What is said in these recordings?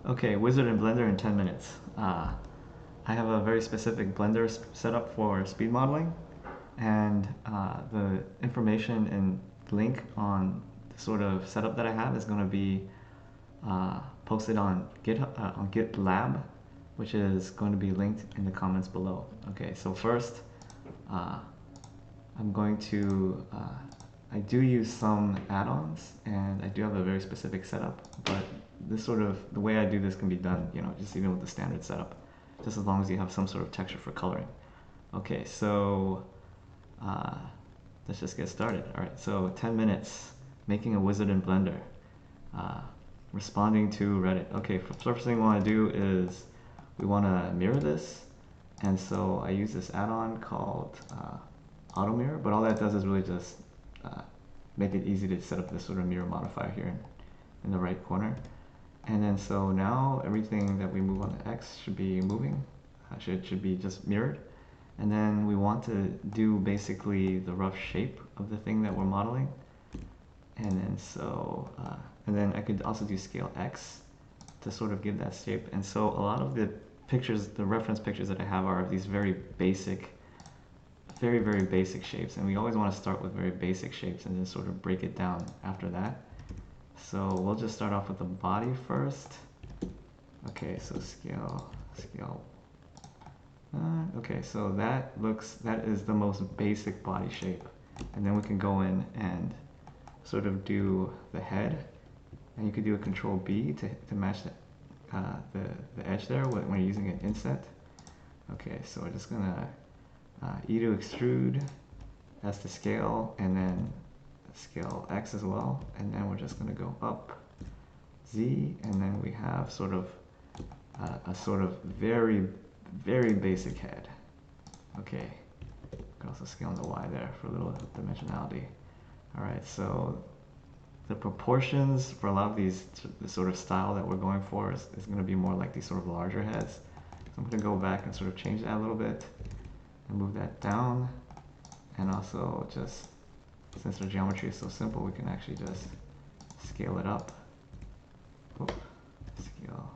Okay, Wizard in Blender in 10 minutes. I have a very specific Blender setup for speed modeling, and the information and link on the sort of setup that I have is going to be posted on GitLab, which is going to be linked in the comments below. Okay, so first, uh, I'm going to I do use some add-ons, and I do have a very specific setup, but this sort of, the way I do this can be done, just even with the standard setup, just as long as you have some sort of texture for coloring. Okay, so uh, let's just get started. All right, so 10 minutes, making a wizard in Blender, uh, responding to Reddit. Okay, first thing we want to do is we want to mirror this, and so I use this add-on called Auto Mirror, but all that does is really just uh, make it easy to set up this sort of mirror modifier here in the right corner. And then so now everything that we move on the X should be moving, should be just mirrored. And then we want to do basically the rough shape of the thing that we're modeling. And then so, and then I could also do scale X to sort of give that shape. And so a lot of the pictures, the reference pictures that I have are of these very basic, very basic shapes, and we always want to start with very basic shapes and then sort of break it down after that. So we'll just start off with the body first. Okay, so scale. Okay, so that is the most basic body shape, and then we can go in and sort of do the head, and you could do a Control B to match the edge there when you're using an inset. Okay, so we're just gonna E to extrude, that's the scale, and then scale X as well, and then we're just going to go up Z, and then we have sort of a sort of very basic head. Okay, you can also scale on the Y there for a little dimensionality. Alright, so the proportions for a lot of these, the sort of style that we're going for is going to be more like these sort of larger heads. So I'm going to go back and sort of change that a little bit and move that down, and also just, since our geometry is so simple, we can actually just scale it up. Oop, scale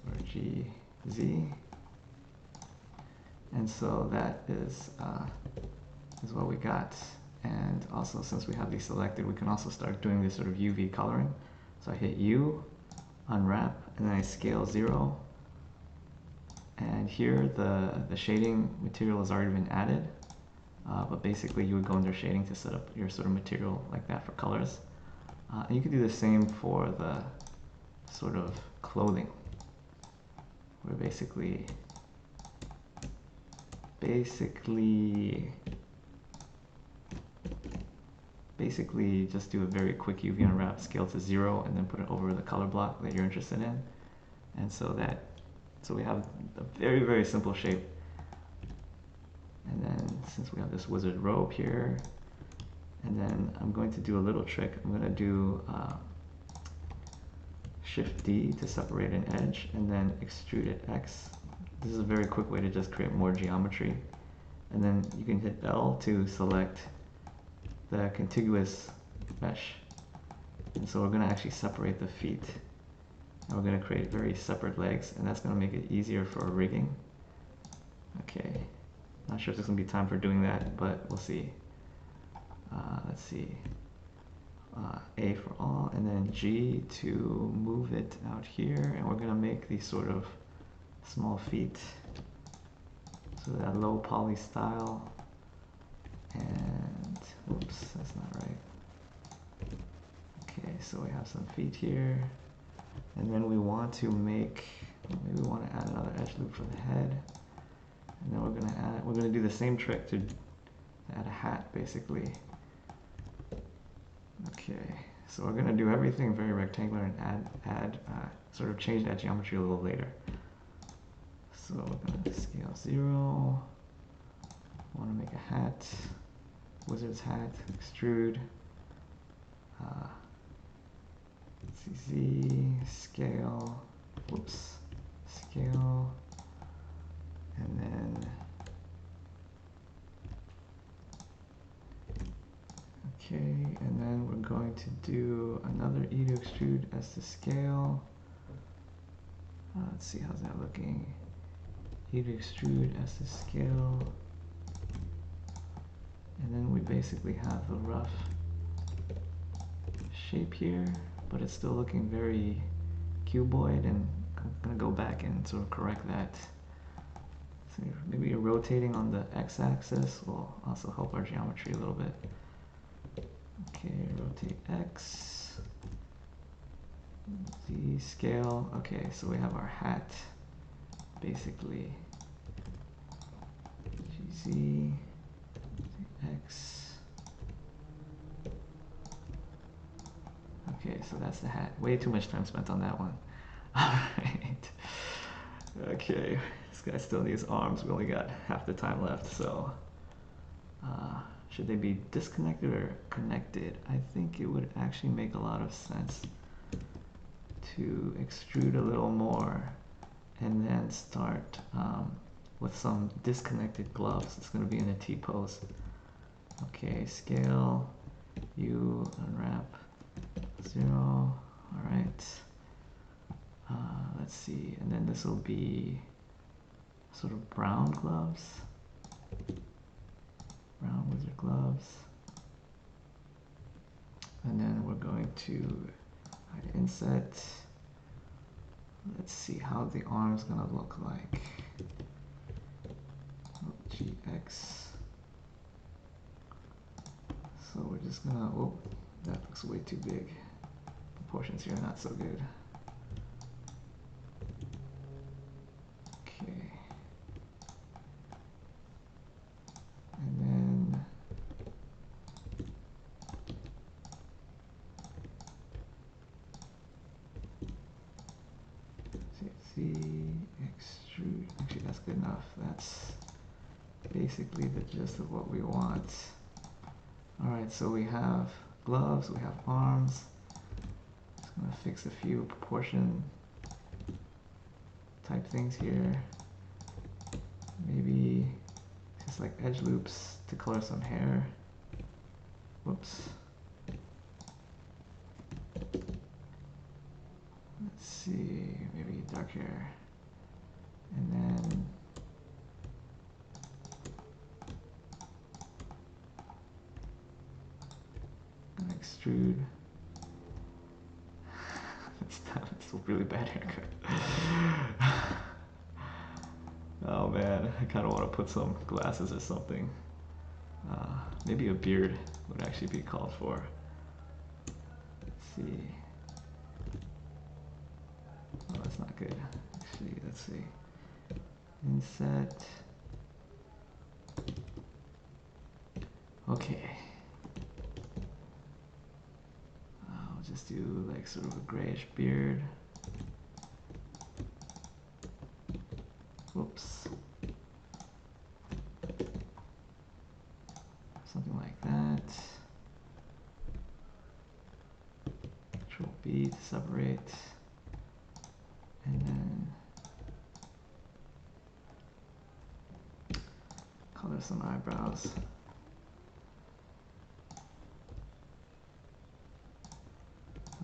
or G, Z. And so that is what we got. And also, since we have these selected, we can also start doing this sort of UV coloring. So I hit U, unwrap, and then I scale 0. And here the shading material has already been added, but basically you would go under shading to set up your sort of material like that for colors. And you could do the same for the sort of clothing, where basically just do a very quick UV unwrap, scale to 0, and then put it over the color block that you're interested in. And so we have a very simple shape. And then since we have this wizard robe here, and then I'm going to do a little trick. I'm going to do Shift D to separate an edge, and then extrude it X. This is a very quick way to just create more geometry. And then you can hit L to select the contiguous mesh. And so we're going to actually separate the feet. And we're going to create very separate legs, and that's going to make it easier for rigging. Okay, not sure if there's going to be time for doing that, but we'll see. Let's see. A for all, and then G to move it out here, and we're going to make these sort of small feet. So that low poly style. And, oops, that's not right. Okay, so we have some feet here. And then we want to make, maybe we want to add another edge loop for the head. And then we're going to do the same trick to add a hat, basically. Okay, so we're going to do everything very rectangular and sort of change that geometry a little later. So we're going to scale 0. Want to make a hat, wizard's hat, extrude. Z, scale, whoops, scale, and then, okay, and then we're going to do another E to extrude as to scale, Let's see, how's that looking? E to extrude, S to scale. And then we basically have the rough shape here, but it's still looking very cuboid, and I'm gonna go back and sort of correct that. So maybe rotating on the x-axis will also help our geometry a little bit. Okay, rotate x, Z scale. Okay, so we have our hat, basically. GZ, X. Okay, so that's the hat. Way too much time spent on that one. Alright. Okay, this guy still needs arms. We only got half the time left, so should they be disconnected or connected? I think it would actually make a lot of sense to extrude a little more and then start with some disconnected gloves. It's going to be in a T-pose. Okay, scale, U, unwrap, 0. Alright. Let's see, and then this will be sort of brown gloves. Brown wizard gloves. And then we're going to hide inset. Let's see how the arm's gonna look like. GX. So we're just gonna, oh, that looks way too big. Proportions here are not so good. Okay. And then CNC, extrude. Actually, that's good enough. That's basically the gist of what we want. Alright, so we have gloves, we have arms. Just gonna fix a few proportion type things here. Maybe just like edge loops to color some hair. Whoops. Let's see, maybe dark hair. And then gonna extrude. That's a really bad haircut. Oh man, I kind of want to put some glasses or something. Maybe a beard would actually be called for. Let's see. Oh, that's not good. Actually, let's see. Inset. Okay. I'll just do like sort of a grayish beard. Whoops. Something like that. Control B to separate. And then color some eyebrows.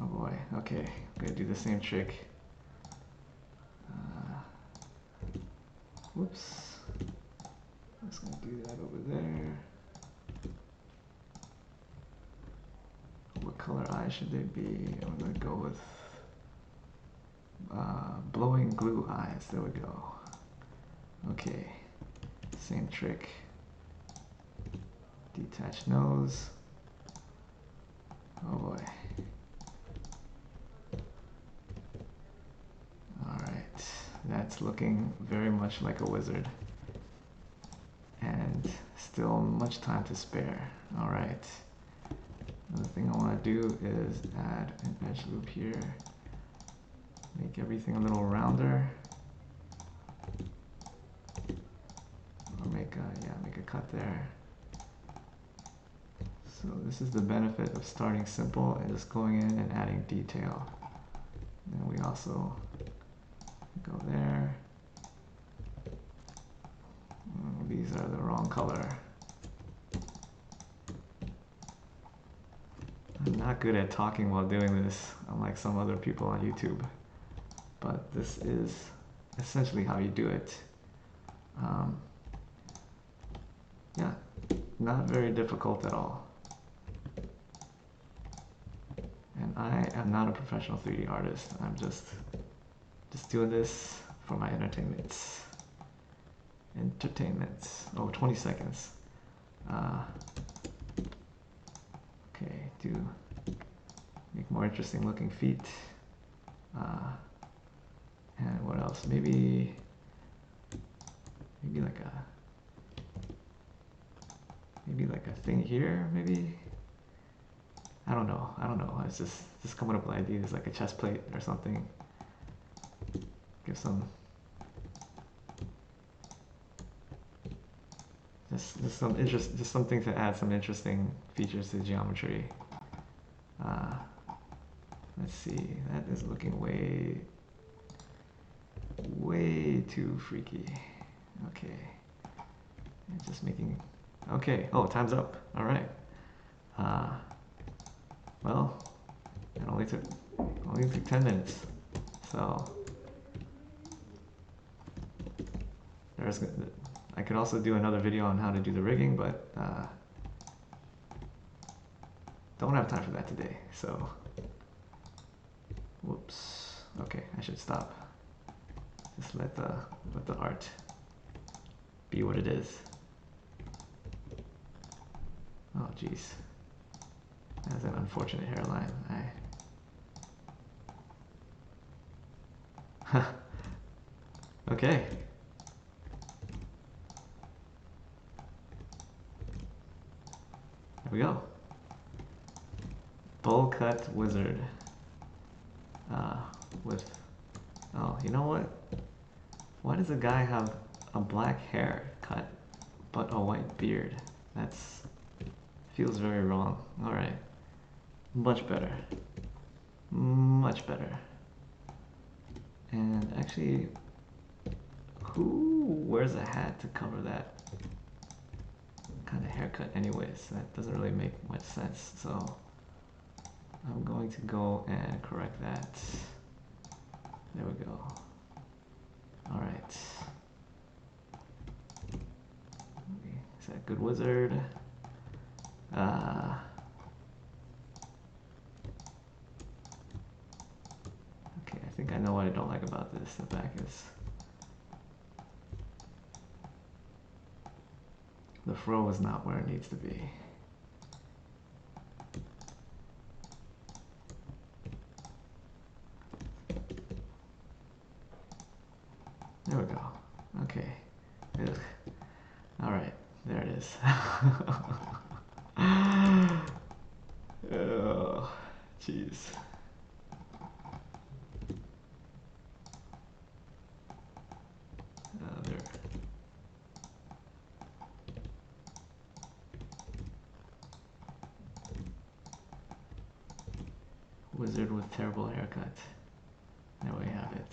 Oh boy, okay, I'm gonna do the same trick. Whoops. I'm just gonna do that over there. What color eye should they be? I'm gonna go with blowing glue eyes. There we go. Okay, same trick. Detached nose. Oh boy. Alright, that's looking very much like a wizard. And still much time to spare. Alright. Another thing I want to do is add an edge loop here. Make everything a little rounder. Or make a cut there. So this is the benefit of starting simple and just going in and adding detail. Then we also go there. These are the wrong color. I'm not good at talking while doing this, unlike some other people on YouTube. but this is essentially how you do it. Um, yeah, not very difficult at all. And I am not a professional 3D artist. I'm just doing this for my entertainment. Oh, 20 seconds. Okay, make more interesting looking feet. And what else? Maybe like a thing here, maybe? I don't know. I was just coming up with ideas, like a chest plate or something. Give some just something to add some interesting features to geometry. Let's see, that is looking way too freaky. Okay, and just making. Okay, oh, time's up. All right. Well, it only took 10 minutes, so I could also do another video on how to do the rigging, but don't have time for that today. So, whoops. Okay, I should stop. Just let the art be what it is. Oh, jeez. That's an unfortunate hairline. Okay. There we go. Bowl cut wizard. With, oh, you know what? Why does a guy have a black haircut but a white beard? That's feels very wrong. All right, much better, much better. And actually, who wears a hat to cover that kind of haircut anyways? That doesn't really make much sense. So I'm going to go and correct that. There we go. All right. Is that good wizard? Okay, I think I know what I don't like about this. The back is... the fro is not where it needs to be. There we go. Okay. Ugh. All right, there it is. Oh, jeez. There. Wizard with terrible haircut. There we have it.